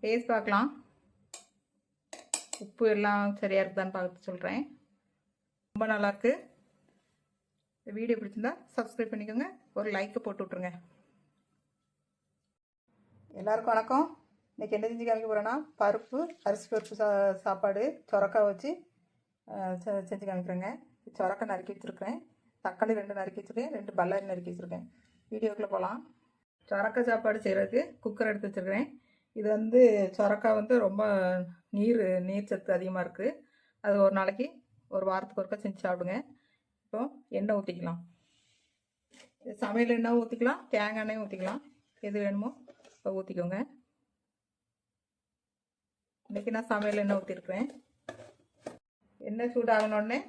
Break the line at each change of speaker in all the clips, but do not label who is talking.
Taste பார்க்கலாம். உப்பு எல்லாம் சரியாக இருக்குதான்னு பார்த்து சொல்கிறேன். ரொம்ப நல்லாயிருக்கு. இந்த வீடியோ பிடிச்சிருந்தா சப்ஸ்கிரைப் பண்ணிக்கோங்க. ஒரு லைக்கை போட்டு விட்ருங்க. எல்லாருக்கும் வணக்கம். இன்றைக்கி என்ன செஞ்சு காமிக்க போகிறேன்னா, அரிசி பருப்பு சாப்பாடு சொரக்காய் வச்சு செஞ்சு காமிக்கிறேங்க. சொரக்காய் நறுக்கி வச்சுருக்கேன். தக்காளி 2 நறுக்கி வச்சுருக்கேன். 2 பல்லாரி நறுக்கி வச்சுருக்கேன். வீடியோக்குள்ளே போகலாம். சொரக்காய் சாப்பாடு செய்கிறதுக்கு குக்கர் எடுத்து வச்சுருக்கேன். இது வந்து சொரக்காய் வந்து ரொம்ப நீர் சத்து அதிகமாக இருக்குது. அது ஒரு நாளைக்கு ஒரு வாரத்துக்கு ஒருக்கா செஞ்சு சாப்பிடுங்க. இப்போ எண்ணெய் ஊற்றிக்கலாம். சமையல் எண்ணெய் ஊற்றிக்கலாம், தேங்காய் எண்ணெயும் ஊற்றிக்கலாம். எது வேணுமோ இப்போ ஊற்றிக்கோங்க. இன்றைக்கி நான் சமையல் எண்ணெய் ஊற்றிருக்கிறேன். எண்ணெய் சூடாகணுன்னே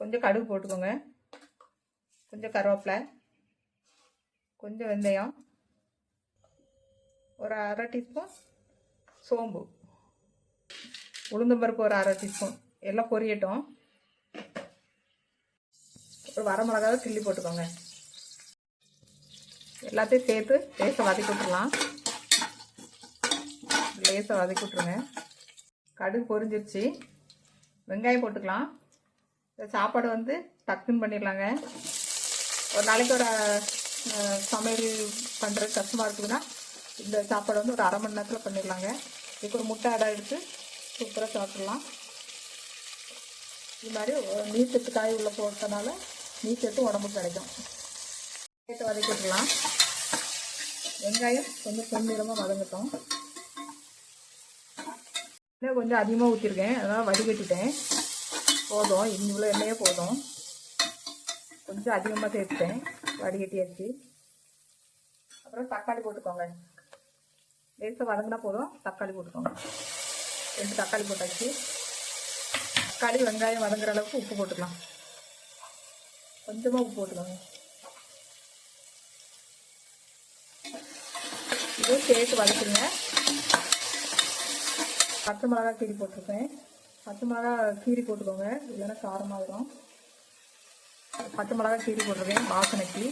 கொஞ்சம் கடுகு போட்டுக்கோங்க, கொஞ்சம் கருவேப்பிலை, கொஞ்சம் வெந்தயம், ஒரு 1/2 டீஸ்பூன் சோம்பு, உளுந்தம்பருப்பு ஒரு 1/2 டீஸ்பூன் எல்லாம் பொரியட்டும். ஒரு வரமிளகாவை கிள்ளி போட்டுக்கோங்க. எல்லாத்தையும் சேர்த்து லேசாக வதக்கி விட்டுருலாம். லேசாக வதக்கி விட்ருங்க. கடுகு பொரிஞ்சிருச்சு. வெங்காயம் போட்டுக்கலாம். இந்த சாப்பாடு வந்து டக்குன்னு பண்ணிடலாங்க. ஒரு நாளைக்கு ஒரு சமையல் பண்ணுறது கஷ்டமாக இருக்குதுன்னா இந்த சாப்பாடு வந்து ஒரு 1/2 மணி நேரத்தில் பண்ணிடலாங்க. இதுக்கு ஒரு முட்டை அடை எடுத்து சூப்பராக சாப்பிட்றலாம். இது மாதிரி நீர் சத்து காய் உள்ளே போட்டனால நீர் சத்து உடம்புக்கு கிடைக்கும். சேர்த்து வதக்கி விட்டுலாம். வெங்காயம் கொஞ்சம் பொன்னிறமாக வதங்கட்டும். இன்னும் கொஞ்சம் அதிகமாக ஊற்றிருக்கேன், அதனால் வடிகட்டிட்டேன். போதும், இவ்வளோ எண்ணெயே போதும். கொஞ்சம் அதிகமாக சேர்த்துட்டேன், வடிகட்டியாச்சு. அப்புறம் தக்காளி போட்டுக்கோங்க. லேசாக வதங்கினா போதும், தக்காளி போட்டுக்கோங்க. 2 தக்காளி போட்டாச்சு. தக்காளி வெங்காயம் வதங்குற அளவுக்கு உப்பு போட்டுக்கலாம். கொஞ்சமாக உப்பு போட்டுக்கோங்க. இதுவும் சேர்த்து வதக்குங்க. பச்சை மிளகா கீரி போட்டிருக்கேன். பச்சை மிளகா கீரி போட்டுக்கோங்க, இல்லைன்னா காரமாகிடும். பச்சை மிளகா கீரி போட்டிருக்கேன் வாசனைக்கு.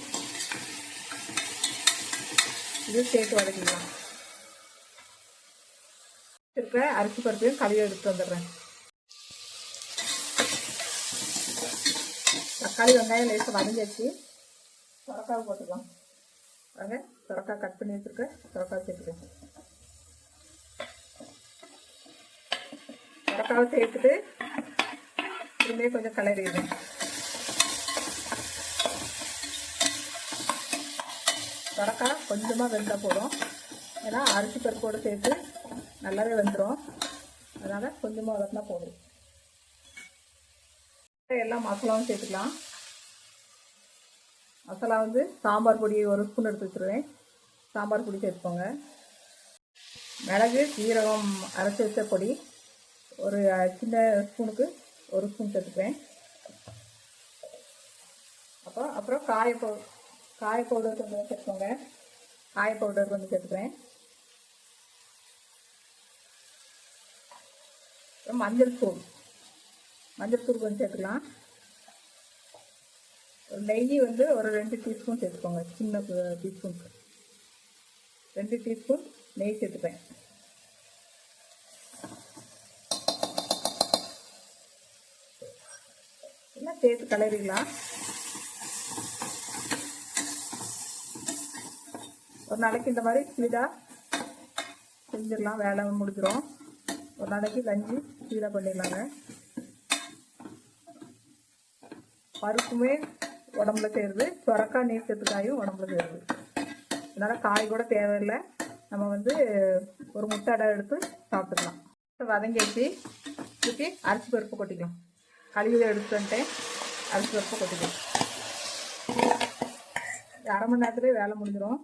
இது சேர்த்து வதக்கிக்கலாம். இருக்க அரிசி பருப்பையும் கழுவி எடுத்து வந்துடுறேன். தக்காளி வெங்காயம் லேசாக வதங்கியாச்சு. சொரக்காய் போட்டுக்கலாம். வாங்க, சொரக்காய் கட் பண்ணி வச்சுருக்கேன். சொரக்காய் சேர்த்துக்கேன். சொரக்காவை சேர்த்துட்டு திரும்பியே கொஞ்சம் கிளறிடுவேன். சொரக்காய் கொஞ்சமாக வெந்தால் போதும். ஏன்னா அரிசி பருப்போடு சேர்த்து நல்லாவே வெந்துடும். அதனால் கொஞ்சமாக வதக்கினா போதும். எல்லா மசாலாவும் சேர்த்துக்கலாம். மசாலா வந்து சாம்பார் பொடி 1 ஸ்பூன் எடுத்து வச்சுருவேன். சாம்பார் பொடி சேர்த்துக்கோங்க. மிளகு சீரகம் அரைச்சி வச்ச பொடி ஒரு சின்ன ஸ்பூனுக்கு 1 ஸ்பூன் சேர்த்துக்குவேன். அப்புறம் காய பவுடர் கொஞ்சம் சேர்த்துக்கோங்க. காய பவுடர் கொஞ்சம் சேர்த்துக்குவேன். அப்புறம் மஞ்சள் தூள் கொஞ்சம் சேர்த்துக்கலாம். நெய் வந்து ஒரு 2 டீஸ்பூன் சேர்த்துக்கோங்க. சின்ன டீஸ்பூன் 2 டீஸ்பூன் நெய் சேர்த்துப்பேன். எல்லாம் சேர்த்து கிளறிக்கலாம். ஒரு நாளைக்கு இந்த மாதிரி ஸ்பீடாக செஞ்சிடலாம், வேலை முடிஞ்சிடும். ஒரு நாளைக்கு கஞ்சி ஸ்பீடாக பண்ணிடலாங்க. பருப்புமே உடம்புல சேருது, சொரக்காய் நீர் சத்து காயும் உடம்புல சேருது. அதனால் காய் கூட தேவையில்லை. நம்ம வந்து ஒரு முட்டை அடை எடுத்து சாப்பிட்டுக்கலாம். வதங்கிச்சு. தூக்கி அரிசி பருப்பு கொட்டிக்கலாம். கழுவி எடுத்து வந்துட்டேன். அரிசி பருப்பு கொட்டிக்கலாம். 1/2 மணி நேரத்துலேயே வேலை முடிஞ்சிடும்.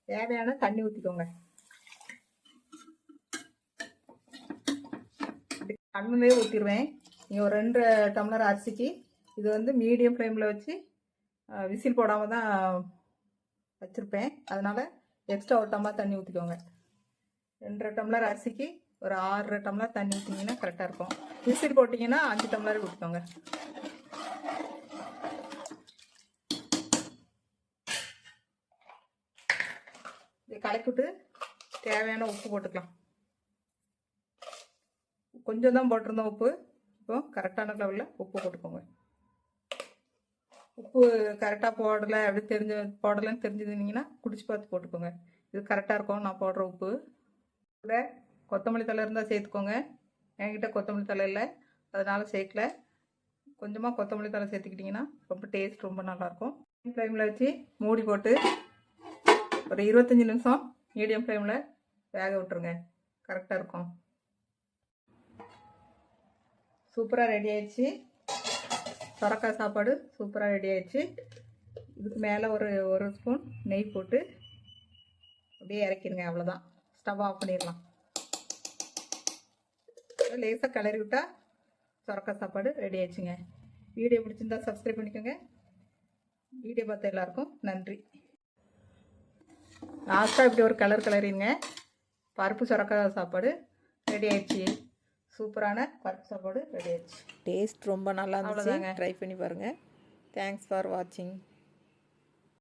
தேவையான தண்ணி ஊற்றிக்கோங்க. கண்ணுலேயே ஊற்றிடுவேன். நீங்கள் ஒரு 2 டம்ளர் அரிசிக்கு இது வந்து மீடியம் ஃப்ளேமில் வச்சு விசில் போடாமல் தான் வச்சுருப்பேன். அதனால் எக்ஸ்ட்ரா 1 டம்ளர் தண்ணி ஊற்றிக்கோங்க. 2 டம்ளர் அரிசிக்கு ஒரு 6 டம்ளர் தண்ணி ஊற்றிங்கன்னா கரெக்டாக இருக்கும். விசில் போட்டிங்கன்னா 5 டம்ளர் ஊற்றிக்கோங்க. இதை கலக்கிவிட்டு தேவையான உப்பு போட்டுக்கலாம். கொஞ்சம் தான் போட்டிருந்தோம் உப்பு. இப்போ கரெக்டான லெவலில் உப்பு போட்டுக்கோங்க. உப்பு கரெக்டாக போடலை அப்படி போடலைன்னு தெரிஞ்சுருந்தீங்கன்னா குடிச்சு பார்த்து போட்டுக்கோங்க. இது கரெக்டாக இருக்கும் நான் போடுற உப்பு. கூட கொத்தமல்லி தழை இருந்தால் சேர்த்துக்கோங்க. என்கிட்ட கொத்தமல்லி தழை இல்லை, அதனால் சேர்க்கல. கொஞ்சமாக கொத்தமல்லி தழை சேர்த்துக்கிட்டிங்கன்னா ரொம்ப டேஸ்ட் ரொம்ப நல்லாயிருக்கும். ஃப்ளேமில் வச்சு மூடி போட்டு ஒரு 25 நிமிஷம் மீடியம் ஃப்ளேமில் வேக விட்டுருங்க. கரெக்டாக இருக்கும். சூப்பராக ரெடி ஆயிடுச்சு. சொரக்காய் சாப்பாடு சூப்பராக ரெடி ஆயிடுச்சு. இதுக்கு மேலே ஒரு ஸ்பூன் நெய் போட்டு அப்படியே இறக்கிடுங்க. அவ்வளோதான். ஸ்டவ் ஆஃப் பண்ணிடலாம். லேசாக கிளறி விட்டால் சொரக்காய் சாப்பாடு ரெடி ஆயிடுச்சுங்க. வீடியோ பிடிச்சிருந்தா சப்ஸ்கிரைப் பண்ணிக்கோங்க. வீடியோ பார்த்த எல்லாருக்கும் நன்றி. லாஸ்ட்டாக இப்படி ஒரு கிளறிங்க. பருப்பு சொரக்காய் சாப்பாடு ரெடி ஆயிடுச்சு. சூப்பரான பருப்பு சாப்பாடு ரெடி ஆயிடுச்சு.
டேஸ்ட் ரொம்ப நல்லா இருந்துச்சு. ட்ரை பண்ணி பாருங்கள். தேங்க்ஸ் ஃபார் வாட்சிங்.